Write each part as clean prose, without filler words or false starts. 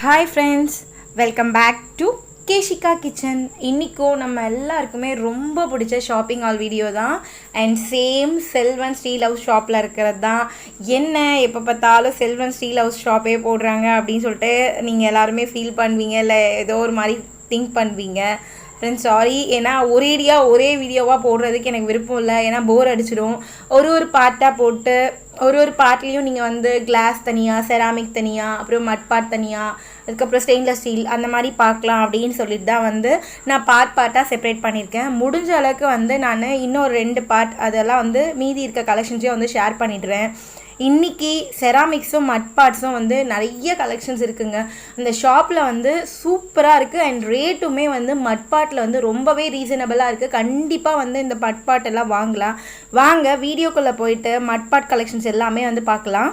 Hi friends, welcome back to Keshika kitchen. இன்றைக்கும் நம்ம எல்லாருக்குமே ரொம்ப பிடிச்ச ஷாப்பிங் ஆல் வீடியோ தான். And same Selvan steel house ஷாப்பில் இருக்கிறது தான். என்ன எப்போ பார்த்தாலும் செல்வன் ஸ்டீல் ஹவுஸ் ஷாப்பே போடுறாங்க அப்படின்னு சொல்லிட்டு நீங்கள் எல்லாருமே ஃபீல் பண்ணுவீங்க, இல்லை ஏதோ ஒரு மாதிரி திங்க் பண்ணுவீங்க. ஃப்ரெண்ட்ஸ் சாரி, ஏன்னா ஒரே வீடியோவாக போடுறதுக்கு எனக்கு விருப்பம் இல்லை. ஏன்னா போர் அடிச்சிடும். ஒரு பார்ட்டாக போட்டு ஒரு பார்ட்லேயும் நீங்கள் வந்து கிளாஸ் தனியாக, செராமிக் தனியாக, அப்புறம் மட் பார்ட் தனியாக, அதுக்கப்புறம் ஸ்டெயின்லெஸ் ஸ்டீல் அந்த மாதிரி பார்க்கலாம் அப்படின்னு சொல்லிட்டு தான் வந்து நான் பார்ட்டாக செப்பரேட் பண்ணியிருக்கேன். முடிஞ்ச அளவுக்கு வந்து நான் இன்னொரு 2 பார்ட் அதெல்லாம் வந்து மீதி இருக்க கலெக்ஷன்ஸையும் வந்து ஷேர் பண்ணிடுறேன். இன்றைக்கி செராமிக்ஸும் மட் பார்ட்ஸும் வந்து நிறைய கலெக்ஷன்ஸ் இருக்குங்க. அந்த ஷாப்பில் வந்து சூப்பராக இருக்குது. அண்ட் ரேட்டுமே வந்து மட் பார்ட்டில் வந்து ரொம்பவே ரீசனபிளாக இருக்குது. கண்டிப்பாக வந்து இந்த மட் பார்ட் எல்லாம் வாங்கலாம். வாங்க வீடியோக்குள்ளே போயிட்டு மட் பார்ட் கலெக்ஷன்ஸ் எல்லாமே வந்து பார்க்கலாம்.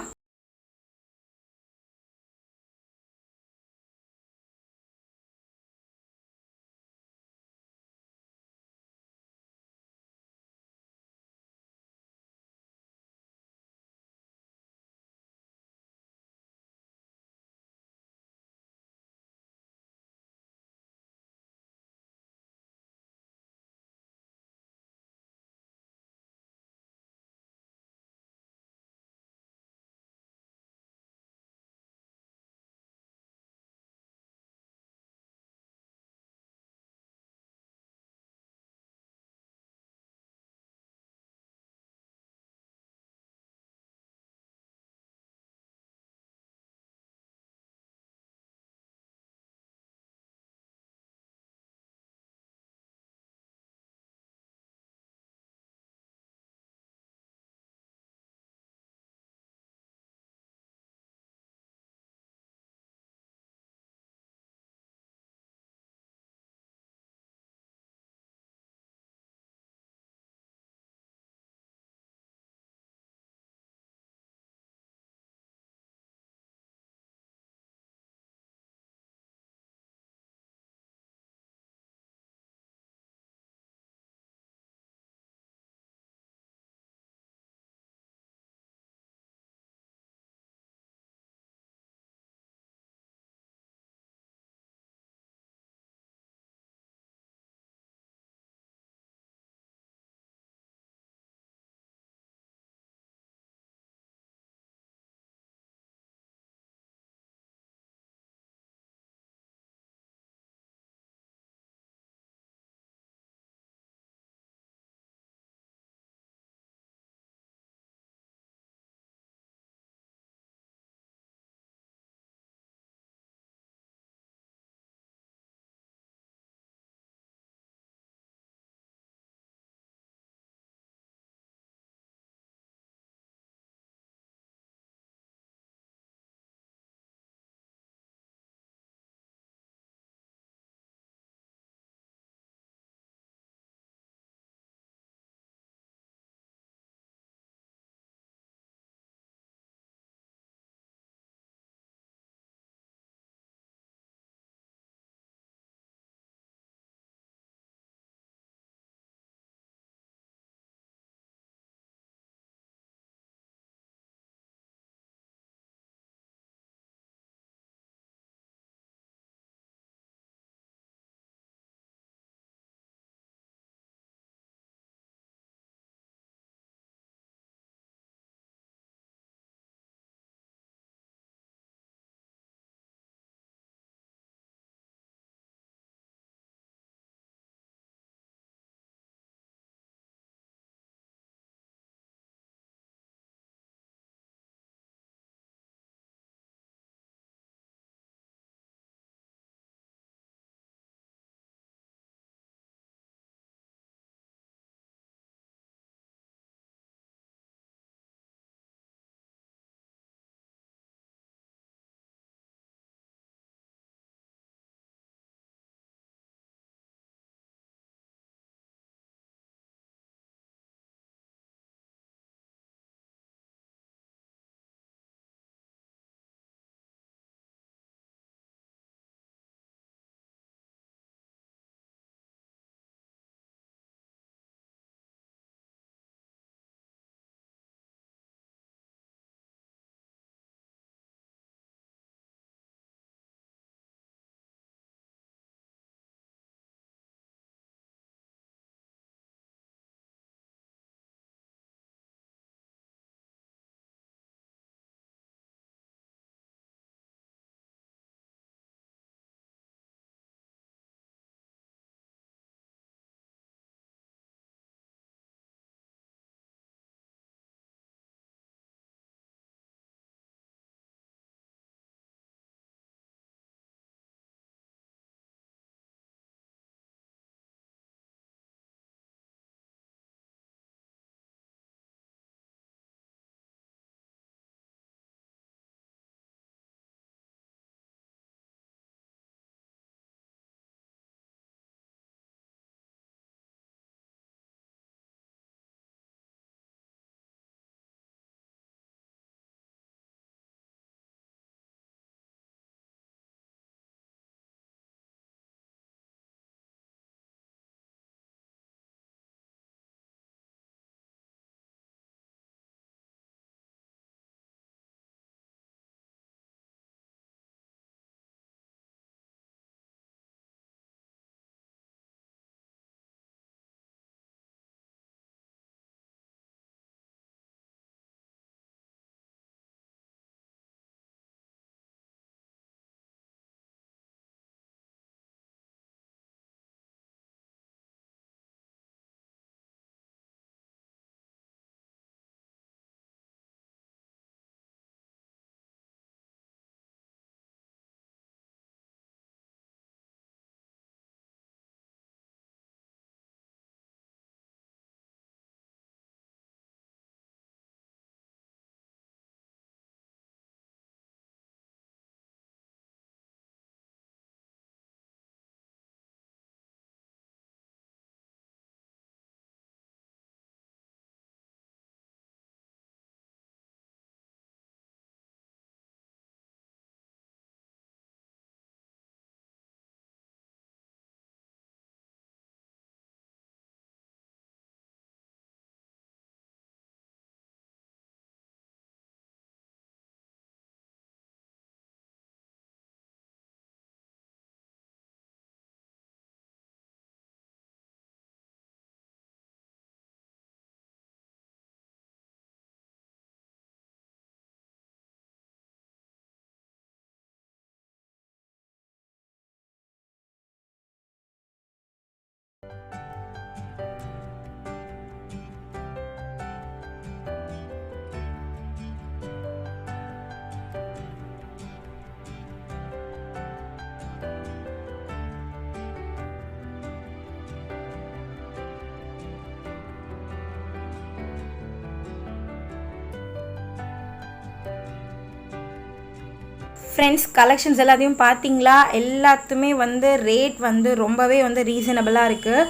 ஃப்ரெண்ட்ஸ் கலெக்ஷன்ஸ் எல்லாத்தையும் பார்த்தீங்களா? எல்லாத்துமே வந்து ரேட் வந்து ரொம்பவே வந்து ரீசனபிளாக இருக்குது.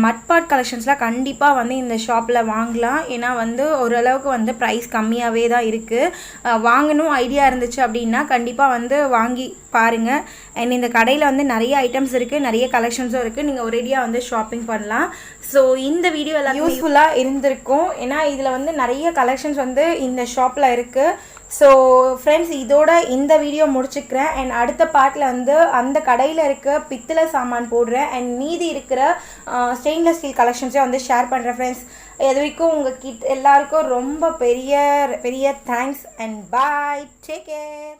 மட்பாட் கலெக்ஷன்ஸ்லாம் கண்டிப்பாக வந்து இந்த ஷாப்பில் வாங்கலாம். ஏன்னா வந்து ஓரளவுக்கு வந்து ப்ரைஸ் கம்மியாகவே தான் இருக்குது. வாங்கணும் ஐடியா இருந்துச்சு அப்படின்னா கண்டிப்பாக வந்து வாங்கி பாருங்கள். அண்ட் இந்த கடையில் வந்து நிறைய ஐட்டம்ஸ் இருக்குது, நிறைய கலெக்ஷன்ஸும் இருக்குது. நீங்கள் ஒரேடியாக வந்து ஷாப்பிங் பண்ணலாம். ஸோ இந்த வீடியோ எல்லாம் யூஸ்ஃபுல்லாக இருந்திருக்கும். ஏன்னா இதில் வந்து நிறைய கலெக்ஷன்ஸ் வந்து இந்த ஷாப்பில் இருக்குது. ஸோ ஃப்ரெண்ட்ஸ் இதோட இந்த வீடியோ முடிச்சுக்கிறேன். அண்ட் அடுத்த பார்ட்டில் வந்து அந்த கடையில் இருக்க பித்தளை சாமான் போடுறேன். அண்ட் மீதி இருக்கிற ஸ்டெயின்லெஸ் ஸ்டீல் கலெக்ஷன்ஸே வந்து ஷேர் பண்ணுறேன் ஃப்ரெண்ட்ஸ். இது வரைக்கும் உங்கள் எல்லாருக்கும் ரொம்ப பெரிய பெரிய thanks and bye, take care.